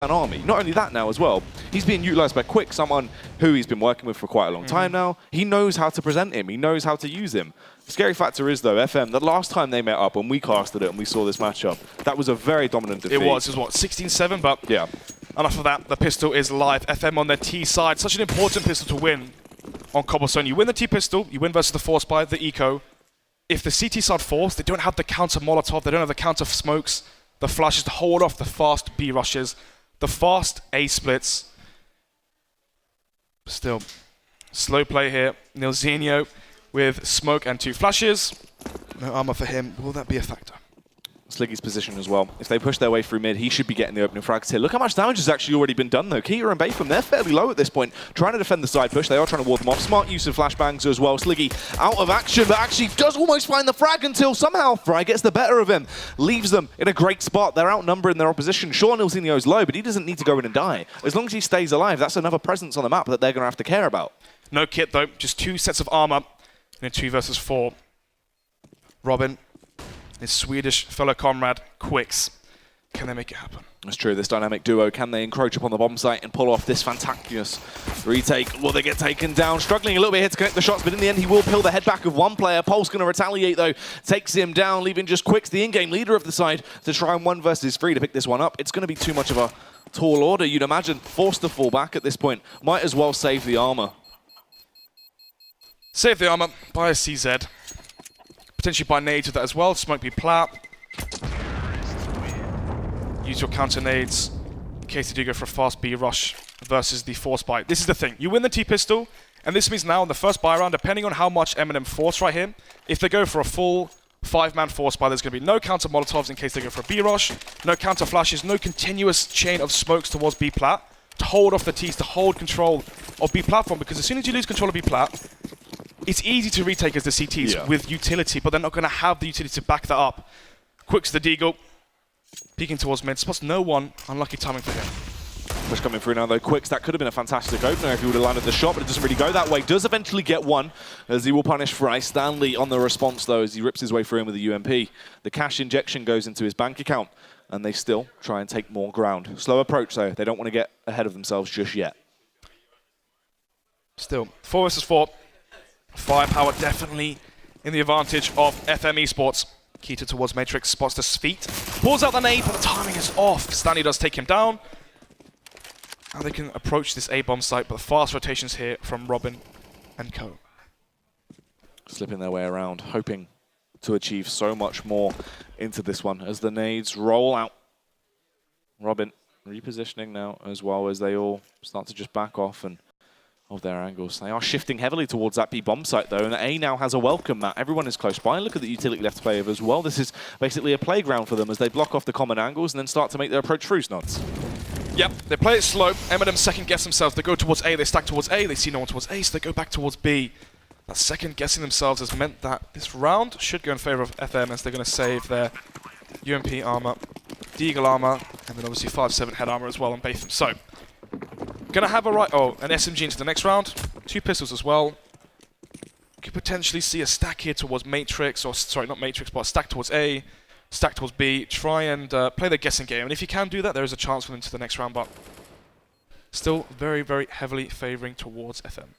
an army. Not only that now as well, he's being utilised by Quick, someone who he's been working with for quite a long time now. He knows how to present him. He knows how to use him. The scary factor is, though, FM, the last time they met up, when we casted it and we saw this matchup, that was a very dominant defeat. It was what, 16-7, but yeah. Enough of that. The pistol is live. FM on their T side. Such an important pistol to win on Cobblestone. You win the T pistol, you win versus the Force by the Eco. If the CT side falls, they don't have the counter Molotov, they don't have the counter smokes, the flashes to hold off the fast B rushes, the fast A splits. Still, slow play here. Nilzinho with smoke and 2 flashes. No armor for him. Will that be a factor? Sliggy's position as well. If they push their way through mid, he should be getting the opening frags here. Look how much damage has actually already been done, though. Keita and Bayfam, they're fairly low at this point, trying to defend the side push. They are trying to ward them off. Smart use of flashbangs as well. Sliggy out of action, but actually does almost find the frag until somehow Fry gets the better of him. Leaves them in a great spot. They're outnumbering their opposition. Sure, Nilzinho's low, but he doesn't need to go in and die. As long as he stays alive, that's another presence on the map that they're going to have to care about. No kit, though. Just 2 sets of armor in a 2 versus 4. Robin, his Swedish fellow comrade, Quicks. Can they make it happen? That's true, this dynamic duo. Can they encroach upon the bomb site and pull off this fantastic retake? Will they get taken down? Struggling a little bit here to connect the shots, but in the end he will peel the head back of one player. Pulse going to retaliate though, takes him down, leaving just Quicks, the in-game leader of the side, to try and 1 versus 3 to pick this one up. It's going to be too much of a tall order, you'd imagine. Forced to fall back at this point. Might as well save the armor. Save the armor by a CZ. Potentially by nades with that as well. Smoke be plat. Use your counter nades in case they do go for a fast B rush versus the force buy. This is the thing. You win the T pistol, and this means now in the first buy round, depending on how much MnM force right here, if they go for a full 5-man force buy, there's going to be no counter Molotovs in case they go for a B rush, no counter flashes, no continuous chain of smokes towards B plat to hold off the Ts, to hold control of B platform, because as soon as you lose control of B plat, it's easy to retake as the CTs with utility, but they're not going to have the utility to back that up. Quick's the Deagle, peeking towards mid, spots no one. Unlucky timing for him. Push coming through now though. Quicks, that could have been a fantastic opener if he would have landed the shot, but it doesn't really go that way. Does eventually get one, as he will punish Fry. Stanley on the response though, as he rips his way through him with a UMP. The cash injection goes into his bank account, and they still try and take more ground. Slow approach though. They don't want to get ahead of themselves just yet. Still, 4 versus 4. Firepower definitely in the advantage of FM eSports. Keita towards Matrix, spots the feet, pulls out the nade, but the timing is off. Stanley does take him down. And they can approach this A-bomb site, but the fast rotations here from Robin and co. Slipping their way around, hoping to achieve so much more into this one as the nades roll out. Robin repositioning now as well as they all start to just back off and of their angles. They are shifting heavily towards that B bomb site though, and A now has a welcome mat. Everyone is close by. Look at the utility left to play with as well. This is basically a playground for them as they block off the common angles and then start to make their approach through Snods. Yep, they play it slow. MnM second guess themselves. They go towards A, they stack towards A, they see no one towards A, so they go back towards B. That second guessing themselves has meant that this round should go in favor of FM as they're going to save their UMP armor, Deagle armor, and then obviously 5-7 head armor as well on Bayfam. So, gonna have an SMG into the next round. 2 pistols as well. Could potentially see a stack here towards Matrix, or sorry, not Matrix, but a stack towards A, stack towards B. Try and play the guessing game, and if you can do that, there is a chance for them to the next round. But still, very, very heavily favoring towards FM.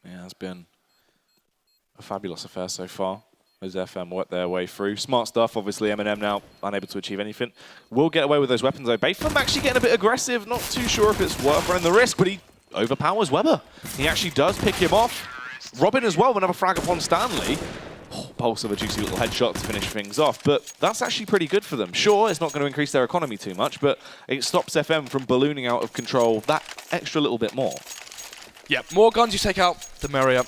Yeah, it's been a fabulous affair so far as FM work their way through. Smart stuff, obviously. MnM now unable to achieve anything. Will get away with those weapons though. Bayfam actually getting a bit aggressive. Not too sure if it's worth running the risk, but he overpowers Weber. He actually does pick him off. Robin as well, another frag upon Stanley. Oh, Pulse of a juicy little headshot to finish things off, but that's actually pretty good for them. Sure, it's not going to increase their economy too much, but it stops FM from ballooning out of control that extra little bit more. Yeah, more guns you take out, the merrier.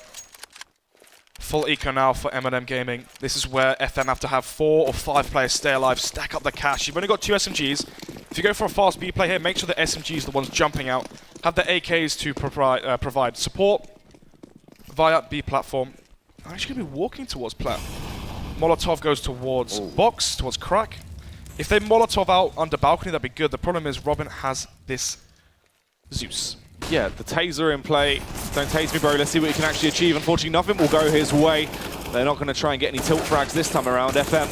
Full eco now for MnM Gaming. This is where FM have to have 4 or 5 players stay alive, stack up the cash. You've only got 2 SMGs. If you go for a fast B play here, make sure the SMGs are the ones jumping out. Have the AKs to provide support via B platform. I'm actually going to be walking towards plat. Molotov goes towards box, towards crack. If they Molotov out under balcony, that'd be good. The problem is Robin has this Zeus. Yeah, the taser in play. Don't tase me, bro. Let's see what he can actually achieve. Unfortunately, nothing will go his way. They're not going to try and get any tilt frags this time around. FM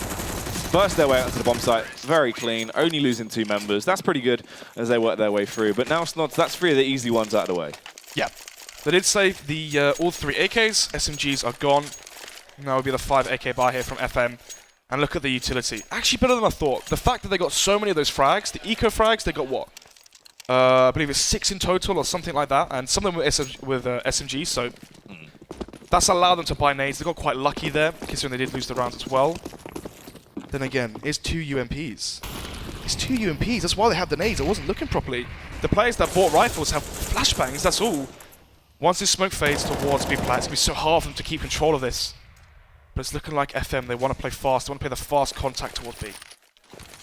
burst their way out into the bomb site. Very clean, only losing 2 members. That's pretty good as they work their way through. But now Snods, that's 3 of the easy ones out of the way. Yeah. They did save the all 3 AKs. SMGs are gone. Now will be the 5 AK buy here from FM. And look at the utility. Actually better than I thought. The fact that they got so many of those frags, the eco frags, they got what? I believe it's 6 in total or something like that. And some of them with SMGs, so that's allowed them to buy nades. They got quite lucky there, considering they did lose the rounds as well. Then again, it's 2 UMPs. It's 2 UMPs, that's why they have the nades. I wasn't looking properly. The players that bought rifles have flashbangs, that's all. Once this smoke fades towards B plat, it's going to be so hard for them to keep control of this. But it's looking like FM, they want to play fast, they want to play the fast contact towards B.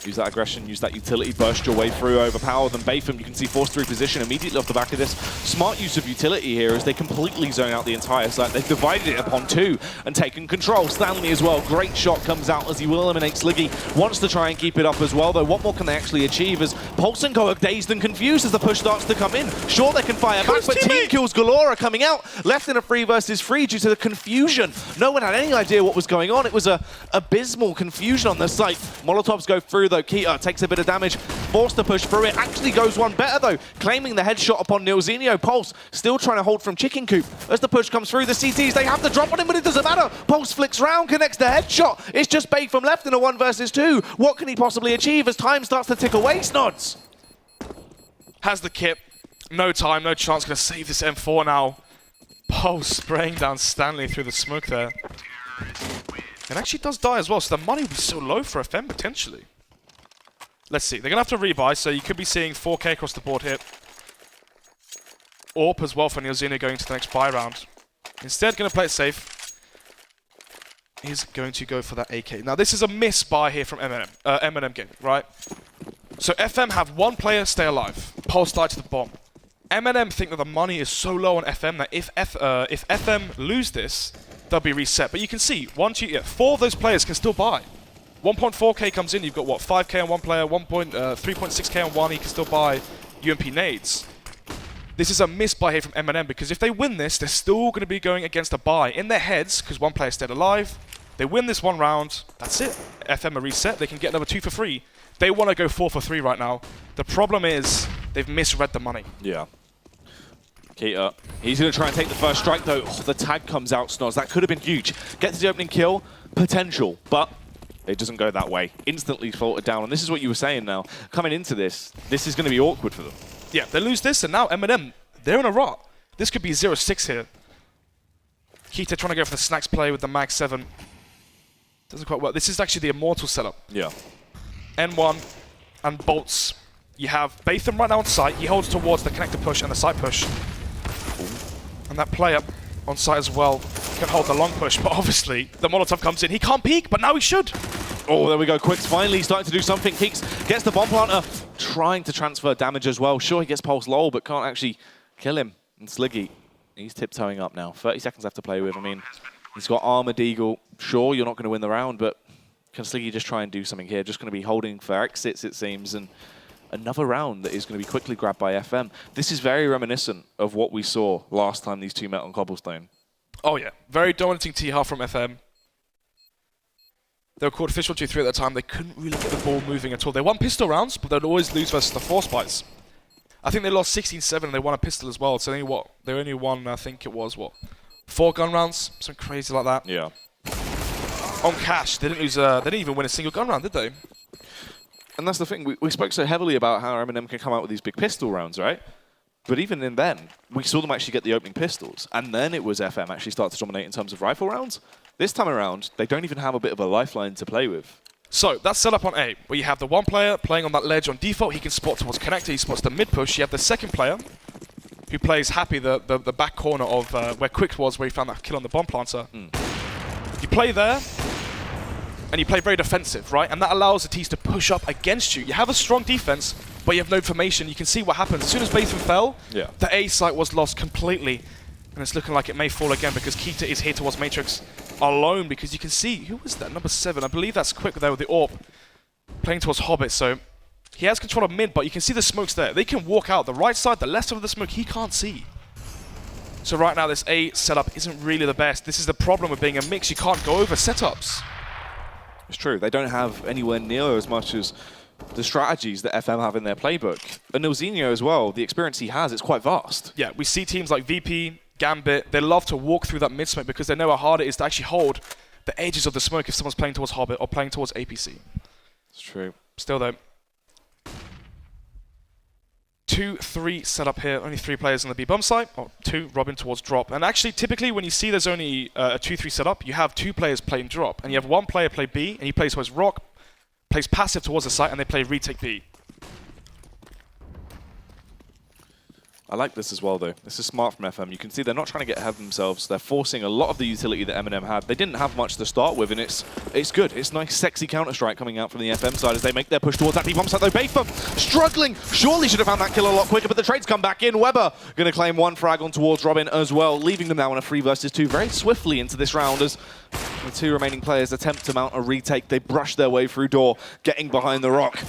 Use that aggression, use that utility, burst your way through, overpower them. Batham, you can see forced through position immediately off the back of this. Smart use of utility here as they completely zone out the entire site. They've divided it upon 2 and taken control. Stanley as well, great shot comes out as he will eliminate Sliggy. Wants to try and keep it up as well, though what more can they actually achieve as Pulse and Go are dazed and confused as the push starts to come in. Sure, they can fire back, but team kills galore are coming out. Left in a 3 versus 3 due to the confusion. No one had any idea what was going on. It was a abysmal confusion on the site. Molotovs go through though. Keita takes a bit of damage, forced to push through it. Actually goes one better though, claiming the headshot upon Nilzinho. Pulse still trying to hold from Chicken Coop. As the push comes through, the CTs, they have to drop on him, but it doesn't matter. Pulse flicks round, connects the headshot. It's just Babe from left in a 1 versus 2. What can he possibly achieve as time starts to tick away, Snods? Has the kit, no time, no chance, gonna save this M4 now. Pulse spraying down Stanley through the smoke there. It actually does die as well, so the money will be so low for FM potentially. Let's see, they're going to have to rebuy, so you could be seeing 4K across the board here. AWP as well for Nilzinho going to the next buy round. Instead, going to play it safe. He's going to go for that AK. Now, this is a miss buy here from MnM Gaming, right? So FM have 1 player stay alive. Pulse died to the bomb. MnM think that the money is so low on FM that if FM lose this, they'll be reset. But you can see, 4 of those players can still buy. 1.4k comes in, you've got what, 5k on 1 player, 3.6k on 1, he can still buy UMP nades. This is a miss buy here from MnM because if they win this, they're still going to be going against a buy in their heads because 1 player stayed alive. They win this 1 round, that's it. FM are reset, they can get another 2 for free. They want to go 4 for 3 right now. The problem is they've misread the money. Yeah. Keita, he's going to try and take the first strike though. Oh, the tag comes out, Snoz. That could have been huge. Get to the opening kill, potential, but it doesn't go that way. Instantly faltered down, and this is what you were saying now. Coming into this is going to be awkward for them. Yeah, they lose this, and now MnM, they're in a rot. This could be 0-6 here. Keita trying to go for the snacks play with the Mag 7. Doesn't quite work. This is actually the Immortal setup. Yeah. N1 and bolts. You have Batham right now on site. He holds towards the connector push and the side push. And that player on site as well can hold the long push, but obviously the Molotov comes in. He can't peek, but now he should. Oh, there we go. Quicks finally starting to do something. Peeks gets the bomb planter, trying to transfer damage as well. Sure, he gets Pulse low, but can't actually kill him. And Sliggy, he's tiptoeing up now. 30 seconds left to play with. I mean, he's got Armored Eagle. Sure, you're not going to win the round, but can Sliggy just try and do something here? Just going to be holding for exits, it seems, and another round that is going to be quickly grabbed by FM. This is very reminiscent of what we saw last time these 2 met on Cobblestone. Oh yeah, very dominating T-Half from FM. They were called official 2-3 at the time. They couldn't really get the ball moving at all. They won pistol rounds, but they'd always lose versus the force bites. I think they lost 16-7 and they won a pistol as well. So they only won, I think it was, 4 gun rounds? Something crazy like that. Yeah. On cash, they didn't lose. They didn't even win a single gun round, did they? And that's the thing. We spoke so heavily about how MnM can come out with these big pistol rounds, right? But even in then, we saw them actually get the opening pistols. And then it was FM actually start to dominate in terms of rifle rounds. This time around, they don't even have a bit of a lifeline to play with. So that's set up on A, where you have the 1 player playing on that ledge on default. He can spot towards connector. He spots the mid push. You have the 2nd player who plays happy the back corner of where Quick was, where he found that kill on the bomb planter. You play there, and you play very defensive, right? And that allows the T's to push up against you. You have a strong defense, but you have no information. You can see what happens. As soon as Batham fell, the A site was lost completely. And it's looking like it may fall again because Keita is here towards Matrix alone because you can see, who was that? Number 7. I believe that's Quick there with the AWP. Playing towards Hobbit, so he has control of mid, but you can see the smokes there. They can walk out the right side, the left side of the smoke, he can't see. So right now this A setup isn't really the best. This is the problem with being a mix. You can't go over setups. It's true. They don't have anywhere near as much as the strategies that FM have in their playbook. And Nilzinho as well, the experience he has, it's quite vast. Yeah, we see teams like VP, Gambit, they love to walk through that mid-smoke because they know how hard it is to actually hold the edges of the smoke if someone's playing towards Hobbit or playing towards APC. It's true. Still though, 2-3 set up here, only 3 players on the B bomb site, or 2 Robin towards drop. And actually, typically when you see there's only a 2-3 setup, you have 2 players playing drop, and you have 1 player play B, and he plays towards rock, plays passive towards the site, and they play retake B. I like this as well, though. This is smart from FM. You can see they're not trying to get ahead of themselves. They're forcing a lot of the utility that MnM had. They didn't have much to start with, and it's good. It's nice, sexy Counter-Strike coming out from the FM side as they make their push towards that B-bomb site, though. Bayfam struggling. Surely should have found that kill a lot quicker, but the trades come back in. Weber going to claim 1 frag on towards Robin as well, leaving them now in a 3 versus 2 very swiftly into this round as the 2 remaining players attempt to mount a retake. They brush their way through door, getting behind the rock.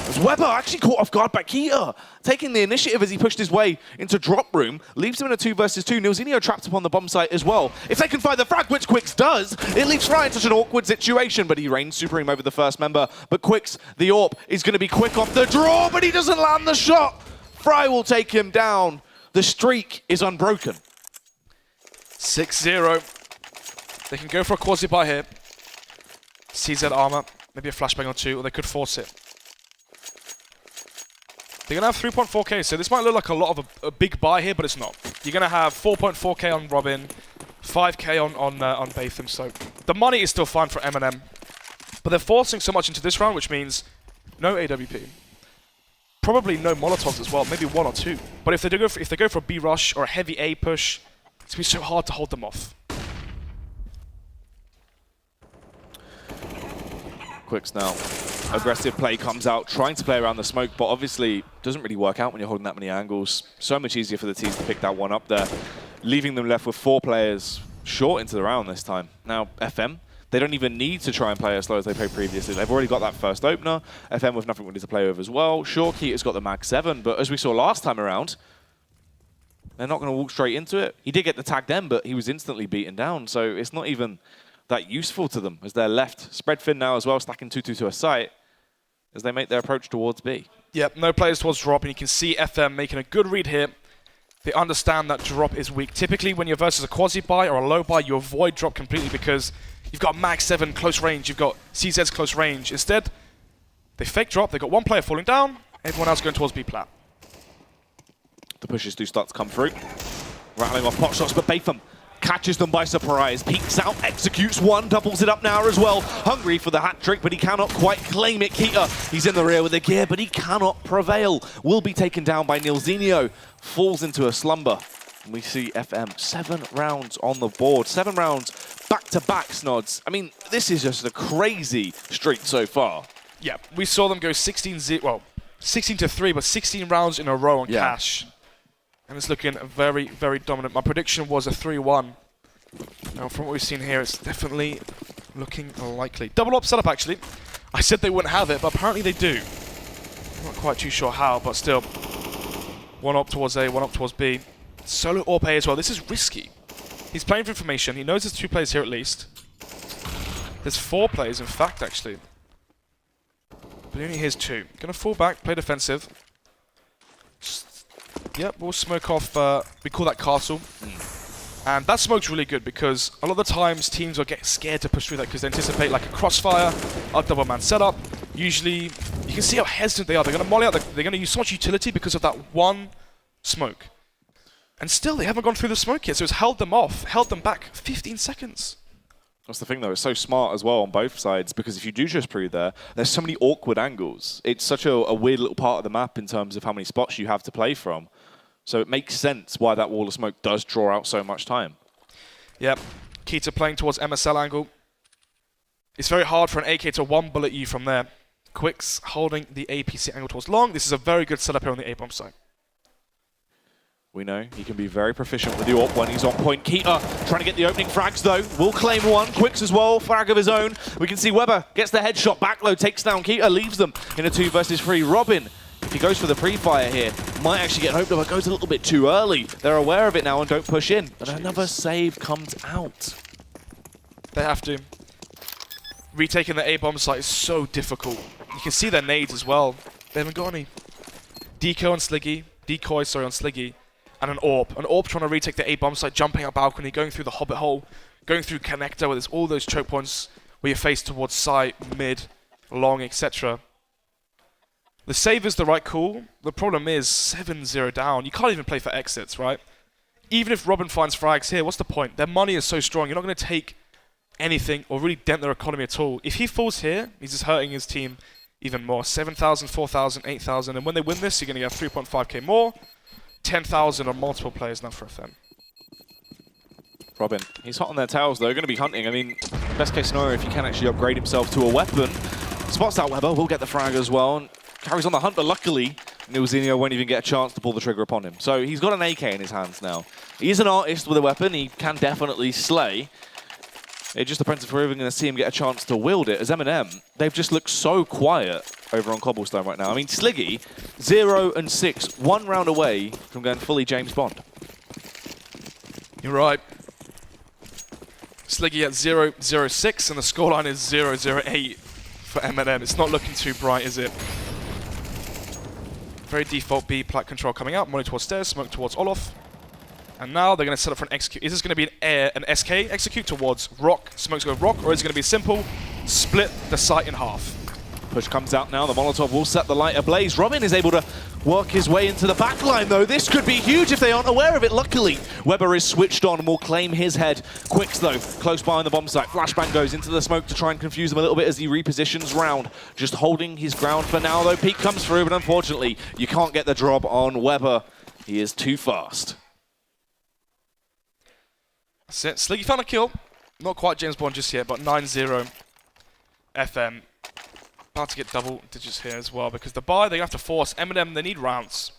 As Weber actually caught off guard by Keita, taking the initiative as he pushed his way into drop room, leaves him in a 2 versus 2. Nilzinho trapped upon the bomb site as well. If they can find the frag, which Quicks does, it leaves Fry in such an awkward situation, but he reigns supreme over the first member. But Quicks, the AWP, is going to be quick off the draw, but he doesn't land the shot. Fry will take him down. The streak is unbroken. 6-0. They can go for a quasi-buy here. CZ armor, maybe a flashbang or 2, or they could force it. They're going to have 3.4k, so this might look like a lot of a big buy here, but it's not. You're going to have 4.4k on Robin, 5k on Bayfam, so the money is still fine for MnM. But they're forcing so much into this round, which means no AWP. Probably no Molotovs as well, maybe 1 or 2. But if they go for a B rush or a heavy A push, it's going to be so hard to hold them off. Quicks now. Aggressive play comes out, trying to play around the smoke, but obviously doesn't really work out when you're holding that many angles. So much easier for the teams to pick that one up there, leaving them left with 4 players short into the round this time. Now, FM, they don't even need to try and play as slow as they played previously. They've already got that first opener. FM with nothing really to play with as well. Sure, Keita's got the Mag 7, but as we saw last time around, they're not going to walk straight into it. He did get the tag then, but he was instantly beaten down, so it's not even that useful to them as they're left. Spread thin now as well, stacking 2-2 to a site as they make their approach towards B. Yep, no players towards drop, and you can see FM making a good read here. They understand that drop is weak. Typically, when you're versus a quasi-buy or a low buy, you avoid drop completely because you've got Mag 7 close range, you've got CZ's close range. Instead, they fake drop, they've got 1 player falling down, everyone else going towards B plat. The pushes do start to come through. Rattling off pot shots, but Bayfam catches them by surprise, peeks out, executes 1, doubles it up now as well. Hungry for the hat trick, but he cannot quite claim it. Keita, he's in the rear with the gear, but he cannot prevail. Will be taken down by Nilzinho. Falls into a slumber. And we see FM 7 rounds on the board. 7 rounds back-to-back, Snods. I mean, this is just a crazy streak so far. Yeah, we saw them go 16-0, well, 16-3, but 16 rounds in a row on cash. And it's looking very, very dominant. My prediction was a 3-1. Now, from what we've seen here, it's definitely looking likely. Double up setup, actually. I said they wouldn't have it, but apparently they do. I'm not quite too sure how, but still. 1 up towards A, 1 up towards B. Solo AWP A as well. This is risky. He's playing for information. He knows there's 2 players here at least. There's 4 players, in fact, actually. But he only hears 2. Gonna fall back, play defensive. Yep, we'll smoke off, we call that castle. And that smoke's really good because a lot of the times teams will get scared to push through that because they anticipate like a crossfire, a double man setup. Usually, you can see how hesitant they are. They're going to molly out, they're going to use so much utility because of that 1 smoke. And still, they haven't gone through the smoke yet, so it's held them off, held them back 15 seconds. That's the thing, though. It's so smart as well on both sides because if you do just pre there, there's so many awkward angles. It's such a weird little part of the map in terms of how many spots you have to play from. So it makes sense why that wall of smoke does draw out so much time. Yep. Keita playing towards MSL angle. It's very hard for an AK to 1-bullet you from there. Quicks holding the APC angle towards long. This is a very good setup here on the A-bomb side. We know he can be very proficient with the AWP when he's on point. Keita trying to get the opening frags, though. Will claim 1. Quicks as well, frag of his own. We can see Weber gets the headshot. Backload takes down Keita, leaves them in a 2 versus 3. Robin, if he goes for the pre-fire here, might actually get hoped of, but goes a little bit too early. They're aware of it now and don't push in. But another save comes out. They have to. Retaking the A-bomb site is so difficult. You can see their nades as well. They haven't got any. Decoy on Sliggy, on Sliggy, and an AWP. An AWP trying to retake the A-bomb site, jumping out balcony, going through the Hobbit hole, going through connector where there's all those choke points where you're faced towards site, mid, long, etc. The save is the right call. The problem is 7-0 down. You can't even play for exits, right? Even if Robin finds frags here, what's the point? Their money is so strong. You're not going to take anything or really dent their economy at all. If he falls here, he's just hurting his team even more. 7,000, 4,000, 8,000. And when they win this, you're going to get 3.5k more. 10,000 on multiple players now for FM. Robin, he's hot on their tails though, going to be hunting. I mean, best case scenario, if he can actually upgrade himself to a weapon, spots that Weber, will get the frag as well, and carries on the hunt, but luckily, Nilzinho won't even get a chance to pull the trigger upon him. So he's got an AK in his hands now. He is an artist with a weapon, he can definitely slay. It just depends if we're even going to see him get a chance to wield it. As MnM, they've just looked so quiet over on Cobblestone right now. I mean, Sliggy, 0 and 6, 1 round away from going fully James Bond. You're right. Sliggy at 0-0-6, and the scoreline is 0-0-8 for MnM. It's not looking too bright, is it? Very default B plat control coming out, money towards stairs, smoke towards Olof. And now they're going to set up for an execute. Is this going to be an SK execute towards rock, smokes go rock, or is it going to be simple, split the site in half? Push comes out now, the Molotov will set the light ablaze. Robin is able to work his way into the back line though. This could be huge if they aren't aware of it. Luckily, Weber is switched on and will claim his head. Quicks though, close by on the bomb site. Flashbang goes into the smoke to try and confuse them a little bit as he repositions round. Just holding his ground for now though. Peek comes through, but unfortunately, you can't get the drop on Weber. He is too fast. That's it. Sliggy found a kill. Not quite James Bond just yet, but 9-0 FM. About to get double digits here as well, because the buy, they have to force. MnM, they need rounds.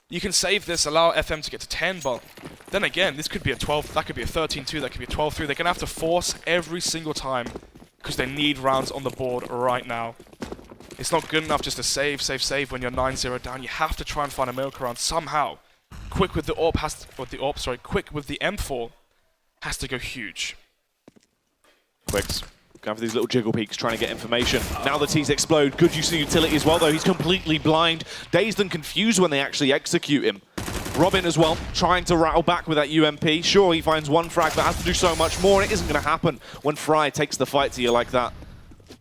You can save this, allow FM to get to 10, but then again, this could be a 12, that could be a 13-2, that could be a 12-3. They're going to have to force every single time, because they need rounds on the board right now. It's not good enough just to save when you're 9-0 down. You have to try and find a miracle round somehow. Quick with the AWP quick with the M4 has to go huge. Quicks. Going for these little jiggle peaks, trying to get information. Now the T's explode. Good use of utility as well, though. He's completely blind, dazed and confused when they actually execute him. Robin as well, trying to rattle back with that UMP. Sure, he finds one frag, but has to do so much more, and it isn't going to happen when Fry takes the fight to you like that.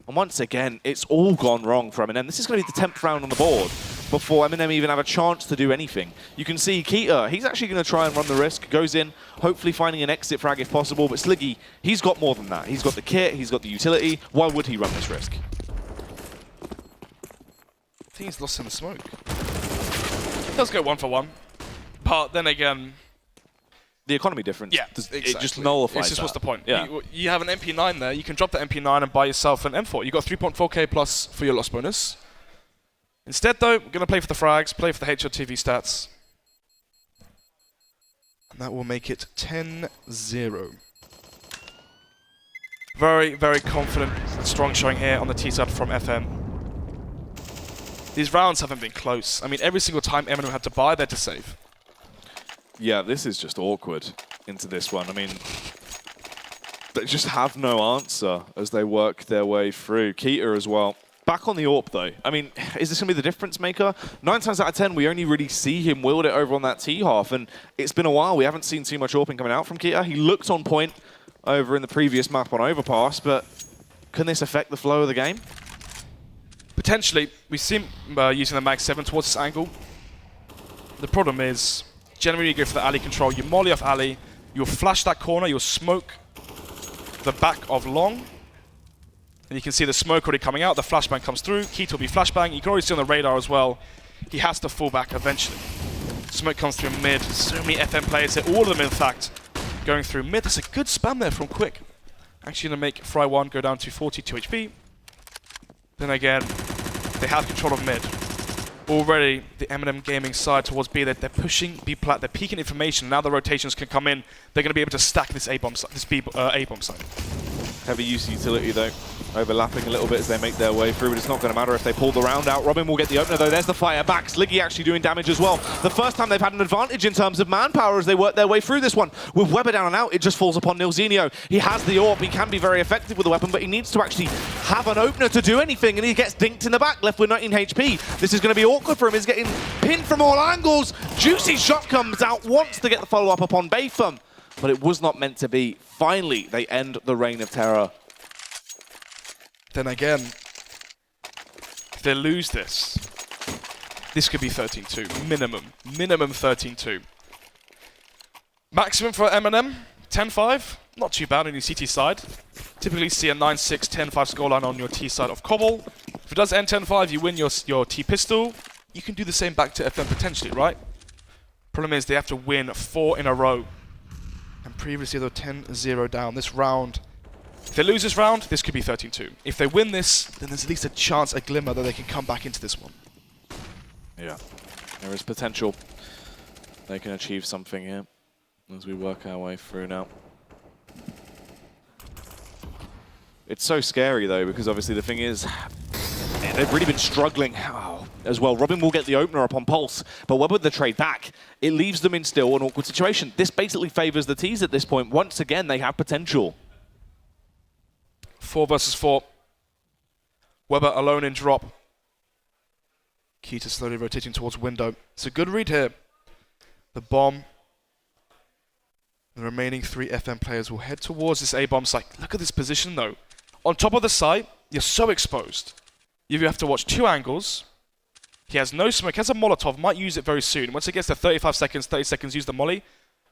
And once again, it's all gone wrong for MnM. This is going to be the 10th round on the board before MnM even have a chance to do anything. You can see Keita, he's actually going to try and run the risk, goes in, hopefully finding an exit frag if possible, but Sliggy, he's got more than that. He's got the kit, he's got the utility. Why would he run this risk? I think he's lost in the smoke. He does go 1 for 1, but then again... The economy difference, yeah, exactly. It just nullifies It's just that. What's the point? Yeah. You have an MP9 there, you can drop the MP9 and buy yourself an M4. You got 3.4k plus for your loss bonus. Instead though, we're going to play for the frags, play for the HLTV stats. And that will make it 10-0. Very, very confident and strong showing here on the T side from FM. These rounds haven't been close. I mean, every single time MnM had to buy, they had to save. Yeah, this is just awkward into this one. I mean, they just have no answer as they work their way through. Keita as well. Back on the AWP though. I mean, is this going to be the difference maker? 9 times out of 10, we only really see him wield it over on that T-half, and it's been a while. We haven't seen too much AWPing coming out from Keita. He looked on point over in the previous map on Overpass, but can this affect the flow of the game? Potentially. We see him using the Mag 7 towards this angle. The problem is, generally you go for the alley control, you molly off alley, you'll flash that corner, you'll smoke the back of long, and you can see the smoke already coming out, the flashbang comes through, Keita will be flashbang, you can already see on the radar as well, he has to fall back eventually. Smoke comes through mid, so many FM players here, all of them in fact, going through mid. That's a good spam there from Quick. Actually going to make Fry 1 go down to 42 HP. Then again, they have control of mid. Already, the MnM gaming side towards B, they're pushing B plat, they're peeking information. Now the rotations can come in. They're going to be able to stack this A-bomb side, this B A-bomb side. Heavy use of utility though overlapping a little bit as they make their way through, but it's not going to matter if they pull the round out. Robin will get the opener though. There's the fire back. Sliggy actually doing damage as well. The first time they've had an advantage in terms of manpower as they work their way through this one. With Weber down and out, it just falls upon Nilzinho. He has the AWP. He can be very effective with the weapon, but he needs to actually have an opener to do anything, and he gets dinked in the back, left with 19 HP. This is going to be awkward for him. He's getting pinned from all angles. Juicy shot comes out, wants to get the follow-up upon Bayfam, but it was not meant to be. Finally, they end the reign of terror. Then again, if they lose this, this could be 13-2, minimum. Minimum 13-2. Maximum for MnM, 10-5. Not too bad on your CT side. Typically see a 9-6, 10-5 scoreline on your T side of Cobble. If it does end 10-5, you win your T pistol. You can do the same back to FM potentially, right? Problem is they have to win 4 in a row. And previously they were 10-0 down. This round, if they lose this round, this could be 13-2. If they win this, then there's at least a chance, a glimmer, that they can come back into this one. Yeah, there is potential. They can achieve something here as we work our way through now. It's so scary though, because obviously the thing is, they've really been struggling as well. Robin will get the opener upon Pulse, but Weber with the trade back, it leaves them in still an awkward situation. This basically favors the T's at this point. Once again, they have potential. 4 versus 4. Weber alone in drop. Keita slowly rotating towards window. It's a good read here. The bomb. The remaining 3 FM players will head towards this A-bomb site. Look at this position though. On top of the site, you're so exposed. You have to watch 2 angles. He has no smoke, he has a Molotov, might use it very soon. Once it gets to 35 seconds, 30 seconds, use the molly.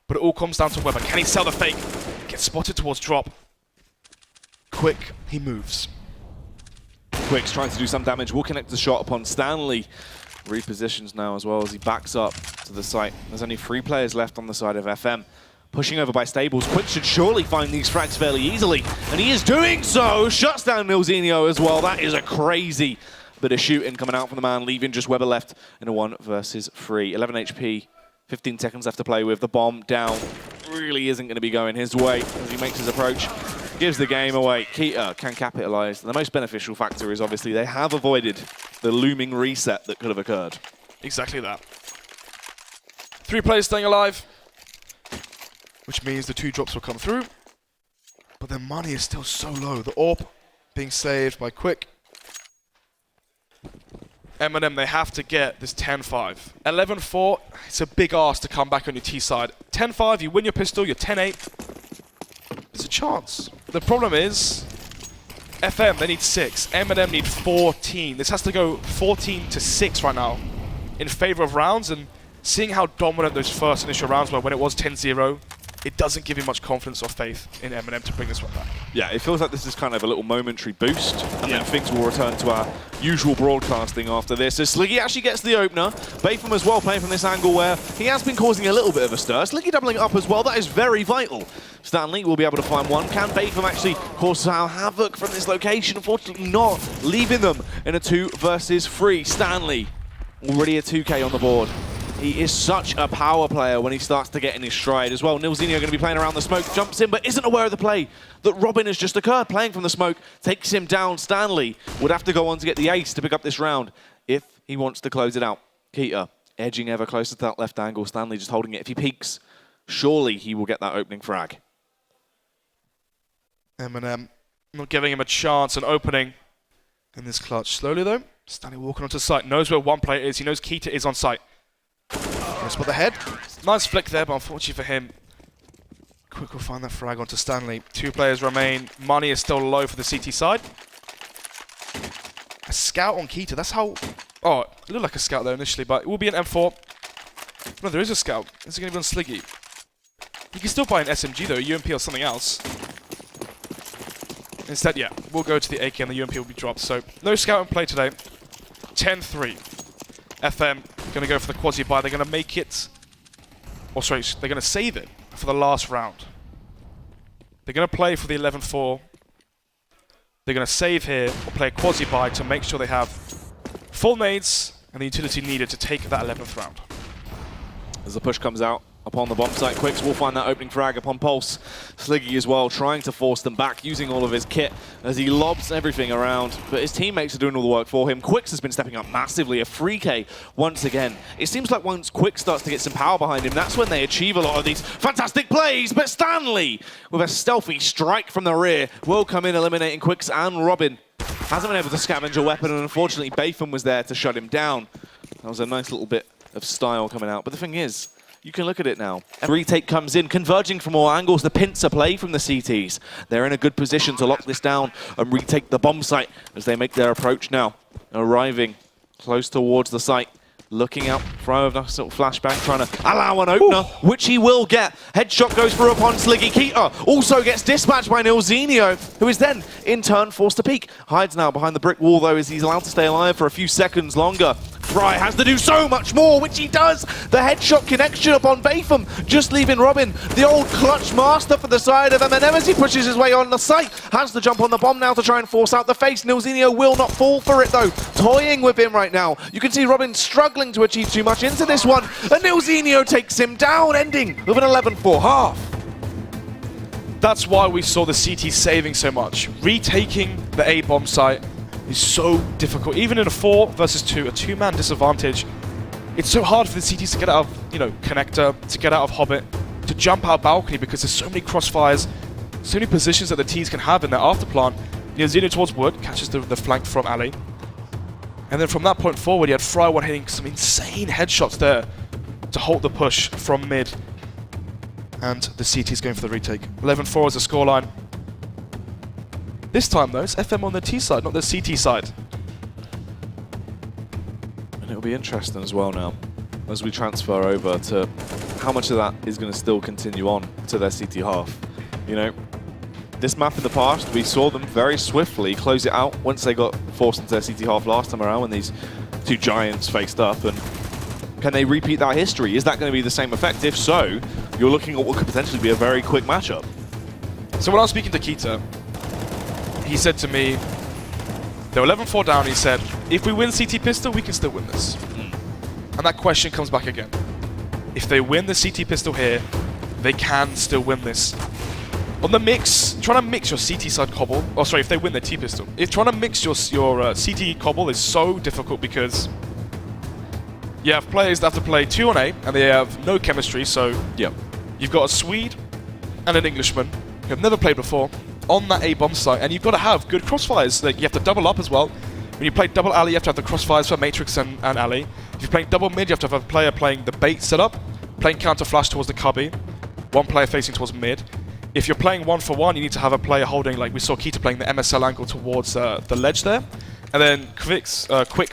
But it all comes down to Weber. Can he sell the fake? Gets spotted towards drop. Quick, he moves. Quick's trying to do some damage, will connect the shot upon Stanley. Repositions now as well as he backs up to the site. There's only 3 players left on the side of FM. Pushing over by Stables, Quick should surely find these frags fairly easily, and he is doing so! Shuts down Nilzinho as well. That is a crazy bit of shooting coming out from the man, leaving just Weber left in a 1 versus 3. 11 HP, 15 seconds left to play with. The bomb down really isn't going to be going his way as he makes his approach. Gives the game away. Keita can capitalize. The most beneficial factor is obviously they have avoided the looming reset that could have occurred. Exactly that. 3 players staying alive, which means the 2 drops will come through. But their money is still so low. The AWP being saved by Quick. MnM, they have to get this 10-5. 11-4, it's a big ask to come back on your T side. 10-5, you win your pistol, you're 10-8. There's a chance. The problem is, FM, they need 6. MnM need 14. This has to go 14-6 right now in favor of rounds, and seeing how dominant those first initial rounds were when it was 10-0, it doesn't give you much confidence or faith in MnM to bring this one back. Yeah, it feels like this is kind of a little momentary boost, and then things will return to our usual broadcasting after this. As Sliggy actually gets the opener, Bayfam as well playing from this angle where he has been causing a little bit of a stir. Sliggy doubling up as well, that is very vital. Stanley will be able to find one. Can Bayfam actually cause havoc from this location? Unfortunately not, leaving them in a 2 versus 3. Stanley, already a 2K on the board. He is such a power player when he starts to get in his stride as well. Nilzinho going to be playing around the smoke, jumps in, but isn't aware of the play that Robin has just occurred. Playing from the smoke, takes him down. Stanley would have to go on to get the ace to pick up this round if he wants to close it out. Keita edging ever closer to that left angle. Stanley just holding it. If he peeks, surely he will get that opening frag. MnM not giving him a chance, an opening in this clutch. Slowly though, Stanley walking onto site, knows where one player is. He knows Keita is on site. Spot the head. Nice flick there, but unfortunately for him, Quick will find that frag onto Stanley. 2 players remain. Money is still low for the CT side. A scout on Keita. That's how... Oh, it looked like a scout there initially, but it will be an M4. No, there is a scout. Is it going to be on Sliggy? You can still buy an SMG though, a UMP or something else. Instead, yeah, we'll go to the AK and the UMP will be dropped. So, no scout in play today. 10-3. FM going to go for the quasi-buy. They're going to make it... Or sorry, they're going to save it for the last round. They're going to play for the 11-4. They're going to save here or play a quasi-buy to make sure they have full nades and the utility needed to take that 11th round. As the push comes out upon the bomb site. Quicks will find that opening frag upon Pulse. Sliggy as well, trying to force them back, using all of his kit as he lobs everything around. But his teammates are doing all the work for him. Quicks has been stepping up massively. A 3K once again. It seems like once Quicks starts to get some power behind him, that's when they achieve a lot of these fantastic plays. But Stanley, with a stealthy strike from the rear, will come in, eliminating Quicks and Robin. Hasn't been able to scavenge a weapon, and unfortunately Batham was there to shut him down. That was a nice little bit of style coming out. But the thing is, you can look at it now. Retake comes in, converging from all angles. The pincer play from the CTs. They're in a good position to lock this down and retake the bomb site as they make their approach now. Arriving close towards the site. Looking out for a nice little flashbang, trying to allow an opener, which he will get. Headshot goes through upon Sliggy. Keita also gets dispatched by Nilzinho, who is then, in turn, forced to peek. Hides now behind the brick wall, though, as he's allowed to stay alive for a few seconds longer. Fry has to do so much more, which he does. The headshot connection upon Batham, just leaving Robin, the old clutch master for the side of MnM as he pushes his way on the site. Has to jump on the bomb now to try and force out the face. Nilzinho will not fall for it, though. Toying with him right now. You can see Robin struggling to achieve too much into this one. And Nilzinho takes him down, ending with an 11-4 half. That's why we saw the CT saving so much. Retaking the A bomb site is so difficult. Even in a 4 versus 2, a 2-man disadvantage, it's so hard for the CTs to get out of, Connector, to get out of Hobbit, to jump out balcony because there's so many crossfires, so many positions that the Ts can have in their afterplan. Nilzinho towards Wood, catches the flank from Ali. And then from that point forward, you had Frywon hitting some insane headshots there to halt the push from mid. And the CT's going for the retake. 11-4 is the scoreline. This time, though, it's FM on the T side, not the CT side. And it'll be interesting as well now, as we transfer over to how much of that is going to still continue on to their CT half. This map in the past, we saw them very swiftly close it out once they got forced into their CT half last time around when these two giants faced up. And can they repeat that history? Is that going to be the same effect? If so, you're looking at what could potentially be a very quick matchup. So when I was speaking to Keita, he said to me, they were 11-4 down, he said, if we win CT pistol, we can still win this. And that question comes back again. If they win the CT pistol here, they can still win this. On the mix, trying to mix your CT side cobble, if they win the T pistol, trying to mix your CT cobble is so difficult because you have players that have to play 2 on A and they have no chemistry, so you've got a Swede and an Englishman who have never played before on that A bomb site, and you've got to have good crossfires. Like, you have to double up as well. When you play double alley, you have to have the crossfires for Matrix and alley. If you're playing double mid, you have to have a player playing the bait setup, playing counter flash towards the cubby, one player facing towards mid. If you're playing 1-for-1, you need to have a player holding, like we saw Keita playing the MSL angle towards the ledge there, and then Quicks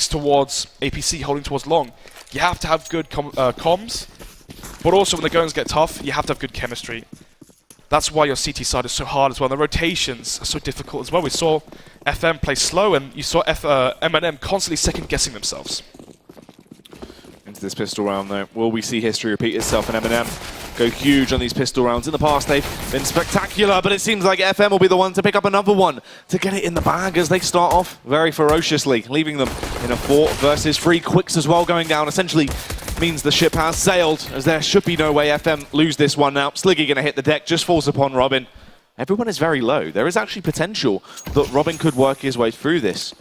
towards APC holding towards long. You have to have good comms, but also when the goings get tough, you have to have good chemistry. That's why your CT side is so hard as well. The rotations are so difficult as well. We saw FM play slow, and you saw MnM constantly second-guessing themselves. Into this pistol round, though, will we see history repeat itself? And MnM go huge on these pistol rounds. In the past, they've been spectacular, but it seems like FM will be the one to pick up another one to get it in the bag as they start off very ferociously, leaving them in a 4 versus 3. Quicks as well going down essentially means the ship has sailed, as there should be no way FM lose this one now. Sliggy going to hit the deck, just falls upon Robin. Everyone is very low. There is actually potential that Robin could work his way through this.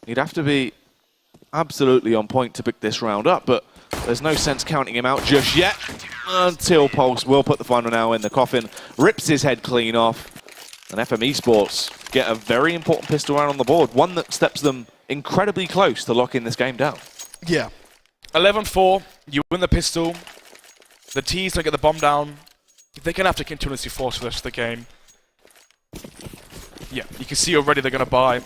He'd have to be absolutely on point to pick this round up, but there's no sense counting him out just yet until Pulse will put the final nail in the coffin, rips his head clean off, and FM eSports get a very important pistol round on the board, one that steps them incredibly close to locking this game down. Yeah. 11-4, you win the pistol, the Ts don't get the bomb down, they're going to have to continuously force for the rest of the game. Yeah, you can see already they're going to buy.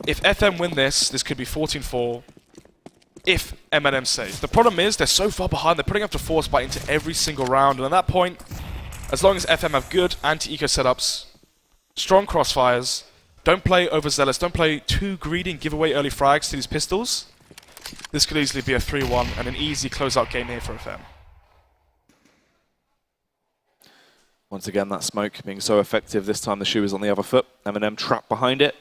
If FM win this, this could be 14-4. If MnM save. The problem is they're so far behind, they're putting up to force buy into every single round, and at that point, as long as FM have good anti-eco setups, strong crossfires, don't play overzealous, don't play too greedy and give away early frags to these pistols, this could easily be a 3-1 and an easy closeout game here for FM. Once again, that smoke being so effective. This time the shoe is on the other foot. MnM trapped behind it.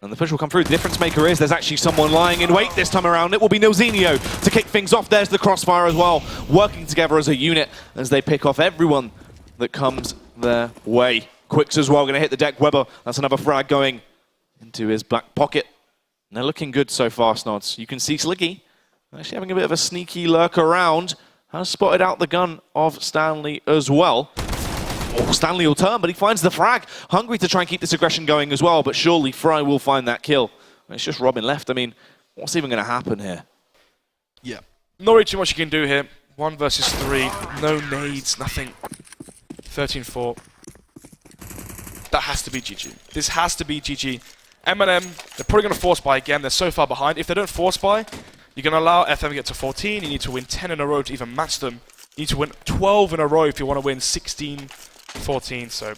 And the push will come through. The difference maker is there's actually someone lying in wait this time around. It will be Nilzinho to kick things off. There's the crossfire as well, working together as a unit as they pick off everyone that comes their way. Quicks as well, going to hit the deck. Weber, that's another frag going into his back pocket. And they're looking good so far, Snods. You can see Sliggy actually having a bit of a sneaky lurk around. Has spotted out the gun of Stanley as well. Oh, Stanley will turn, but he finds the frag. Hungry to try and keep this aggression going as well, but surely Fry will find that kill. And it's just Robin left. I mean, what's even going to happen here? Yeah. Not really too much you can do here. 1 versus 3. No nades, nothing. 13-4. That has to be GG. This has to be GG. MnM, they're probably going to force buy again. They're so far behind. If they don't force buy, you're going to allow FM to get to 14. You need to win 10 in a row to even match them. You need to win 12 in a row if you want to win 16-14. So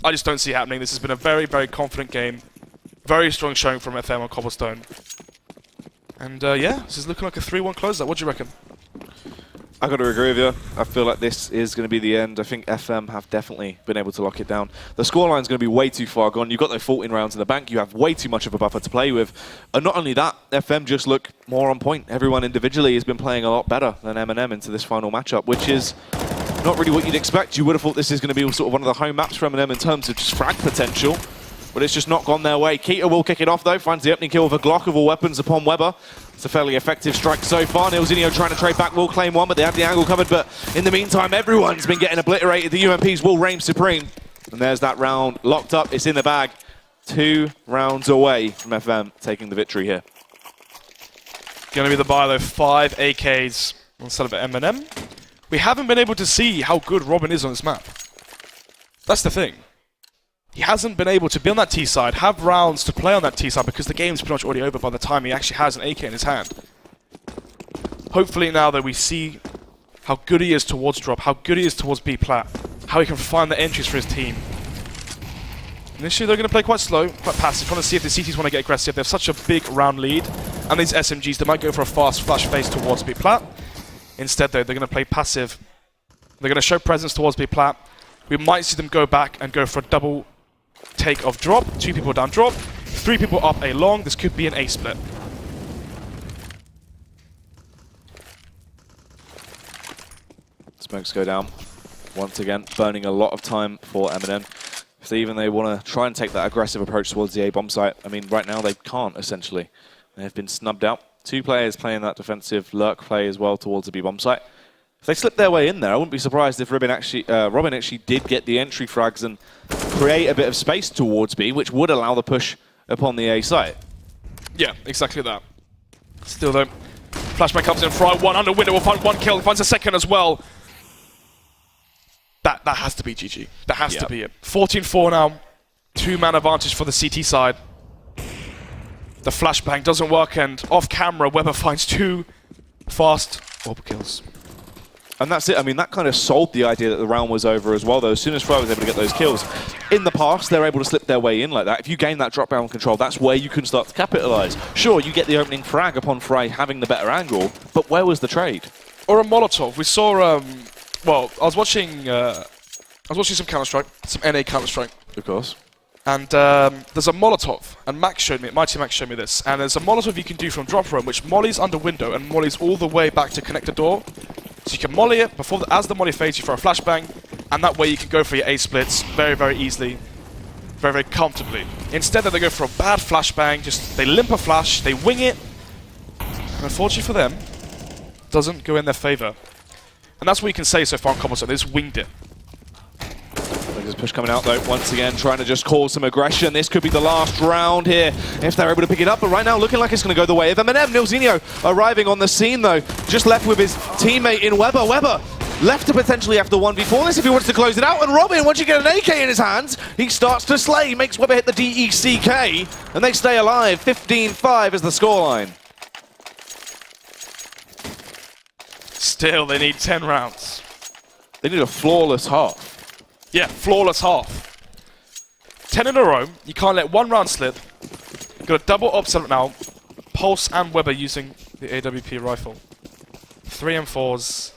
I just don't see it happening. This has been a very, very confident game. Very strong showing from FM on Cobblestone. And yeah, this is looking like a 3-1 closeout. What do you reckon? I got to agree with you. I feel like this is going to be the end. I think FM have definitely been able to lock it down. The scoreline's going to be way too far gone. You've got those 14 rounds in the bank. You have way too much of a buffer to play with. And not only that, FM just look more on point. Everyone individually has been playing a lot better than MnM into this final matchup, which is not really what you'd expect. You would have thought this is going to be sort of one of the home maps for MnM in terms of just frag potential. But it's just not gone their way. Keita will kick it off though, finds the opening kill with a Glock of all weapons upon Weber. It's a fairly effective strike so far. Nilzinho trying to trade back, will claim one, but they have the angle covered. But in the meantime, everyone's been getting obliterated. The UMPs will reign supreme. And there's that round locked up. It's in the bag. 2 rounds away from FM taking the victory here. Going to be the buy though, 5 AKs instead of MnM. We haven't been able to see how good Robin is on this map. That's the thing. He hasn't been able to be on that T side, have rounds to play on that T side because the game's pretty much already over by the time he actually has an AK in his hand. Hopefully now that we see how good he is towards drop, how good he is towards B plat, how he can find the entries for his team. Initially they're going to play quite slow, quite passive, trying to see if the CTs want to get aggressive. They have such a big round lead, and these SMGs, they might go for a fast flash phase towards B plat. Instead though, they're going to play passive. They're going to show presence towards B plat. We might see them go back and go for a double take of drop, 2 people down drop, 3 people up A long. This could be an A split. Smokes go down once again, burning a lot of time for MnM. If they want to try and take that aggressive approach towards the A bomb site, I mean, right now they can't essentially. They have been snubbed out. 2 players playing that defensive lurk play as well towards the B bomb site. If they slip their way in there, I wouldn't be surprised if Robin actually did get the entry frags and create a bit of space towards B, which would allow the push upon the A site. Yeah, exactly that. Still though, Flashbang comes in, Fry 1 under window, will find 1 kill, finds a second as well. That has to be GG. That has to be it. 14-4 now, 2-man advantage for the CT side. The flashbang doesn't work, and off camera, Weber finds 2 fast orb kills. And that's it. I mean, that kind of sold the idea that the round was over as well, though. As soon as Fry was able to get those kills, in the past, they're able to slip their way in like that. If you gain that drop-down control, that's where you can start to capitalize. Sure, you get the opening frag upon Fry having the better angle, but where was the trade? Or a Molotov. We saw, well, I was watching some Counter-Strike, some NA Counter-Strike. Of course. And there's a Molotov, and Max showed me, Mighty Max showed me this, and there's a Molotov you can do from drop room, which mollies under window and mollies all the way back to connect the door. So you can molly it, as the molly fades, you throw a flashbang, and that way you can go for your A splits very, very easily, very, very comfortably. Instead, they go for a bad flashbang, just they limp a flash, they wing it, and unfortunately for them, doesn't go in their favor. And that's what you can say so far on Cobblestone, they just winged it. There's push coming out though, once again trying to just cause some aggression. This could be the last round here if they're able to pick it up, but right now looking like it's going to go the way of MnM. Nilzinho arriving on the scene though, just left with his teammate in Weber. Weber left to potentially have the 1v4 this if he wants to close it out, and Robin, once you get an AK in his hands, he starts to slay, makes Weber hit the DECK, and they stay alive. 15-5 is the scoreline. Still, they need 10 rounds. They need a flawless half. Yeah, flawless half. 10 in a row. You can't let 1 round slip. Got a double op setup now. Pulse and Weber using the AWP rifle. 3 and 4s.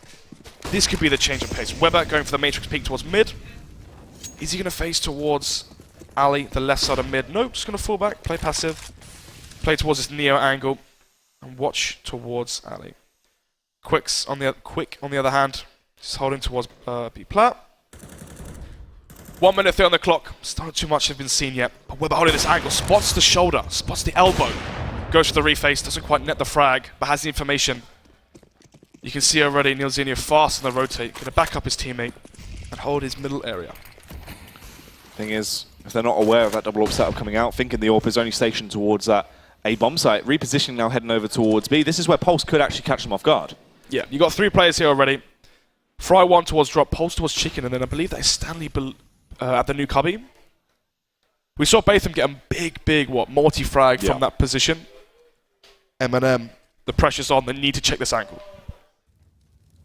This could be the change of pace. Weber going for the Matrix peek towards mid. Is he going to face towards Ali, the left side of mid. No, just going to fall back, play passive, play towards this neo angle, and watch towards Ali. Quick on the other hand, just holding towards B plat. 1 minute 3 on the clock. Still not too much has been seen yet. But Weber holding this angle, spots the shoulder, spots the elbow, goes for the reface, doesn't quite net the frag, but has the information. You can see already Neilzinho fast on the rotate, going to back up his teammate and hold his middle area. Thing is, if they're not aware of that double AWP setup coming out, thinking the AWP is only stationed towards that A bomb site, repositioning now heading over towards B, this is where Pulse could actually catch them off guard. Yeah, you got 3 players here already. Fry 1 towards drop, Pulse towards chicken, and then I believe that is Stanley at the new cubby. We saw Batham get a big, multi-frag from that position. MnM, the pressure's on, they need to check this angle.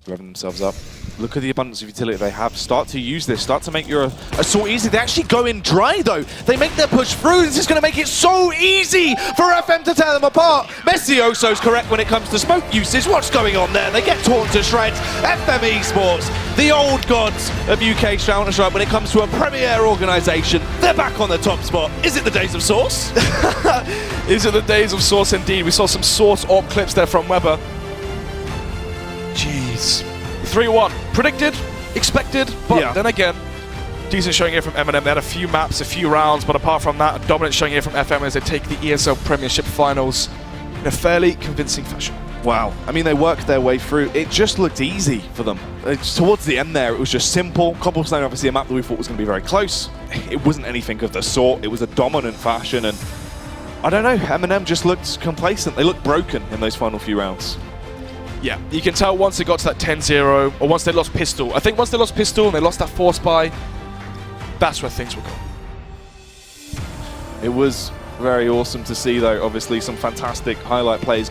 Revving themselves up. Look at the abundance of utility they have. Start to use this. Start to make your assault easy. They actually go in dry, though. They make their push through. This is going to make it so easy for FM to tear them apart. Messioso's correct when it comes to smoke usage. What's going on there? They get torn to shreds. FM eSports, the old gods of UK Counter-Strike when it comes to a premier organisation. They're back on the top spot. Is it the days of Source? Is it the days of Source indeed? We saw some Source AWP clips there from Weber. Jeez. 3-1. Predicted, expected, but then again, decent showing here from MnM. They had a few maps, a few rounds, but apart from that, a dominant showing here from FM as they take the ESL Premiership finals in a fairly convincing fashion. Wow. I mean, they worked their way through. It just looked easy for them. Towards the end there, it was just simple. Cobblestone, obviously, a map that we thought was going to be very close. It wasn't anything of the sort. It was a dominant fashion, and I don't know, MnM just looked complacent. They looked broken in those final few rounds. Yeah, you can tell once they got to that 10-0, or once they lost pistol. I think once they lost pistol and they lost that force buy, that's where things will go. It was very awesome to see, though, obviously, some fantastic highlight plays